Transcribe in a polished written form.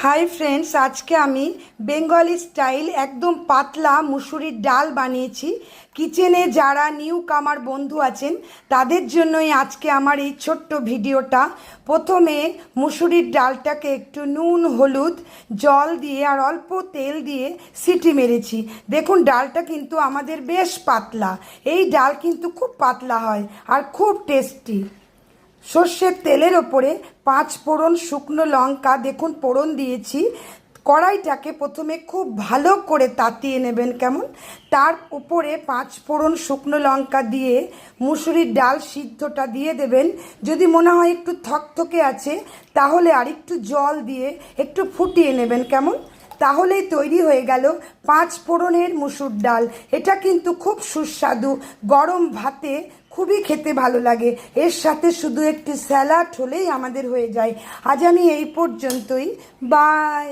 Hi friends, आज के आमी बेंगली स्टाइल एकदम पातला मुसुरिर डाल बानिয়েছি। किचेने যারা নিউ কামার বন্ধু আছেন তাদের জন্যই আজকে আমার এই ছোট্ট ভিডিওটা। প্রথমে মুসুরির ডালটাকে একটু নুন হলুদ জল দিয়ে আর অল্প তেল দিয়ে সিটি মেরেছি। দেখুন ডালটা কিন্তু আমাদের বেশ পাতলা। এই ডাল কিন্তু খুব পাতলা হয় আর খুব টেস্টি। সর্ষের তেলের ওপরে 5 ফোড়ন শুকনো লঙ্কা দেখুন ফোড়ন দিয়েছি। কড়াইটাকে প্রথমে খুব ভালো করে তাতিয়ে নেবেন কেমন। তার উপরে 5 ফোড়ন শুকনো লঙ্কা দিয়ে মুসুরির ডাল সিদ্ধটা দিয়ে দেবেন। যদি মনে হয় একটু থকথকে আছে তাহলে আর একটু জল দিয়ে একটু ফুটিয়ে নেবেন কেমন। তাহলেই তৈরি হয়ে গেল 5 ফোড়নের মুসুর ডাল। এটা কিন্তু খুব সুস্বাদু, গরম ভাতে খুবই খেতে ভালো লাগে। এর সাথে শুধু একটু স্যালাড হলেই আমাদের হয়ে যায়। আজ আমি এই পর্যন্তই, বাই।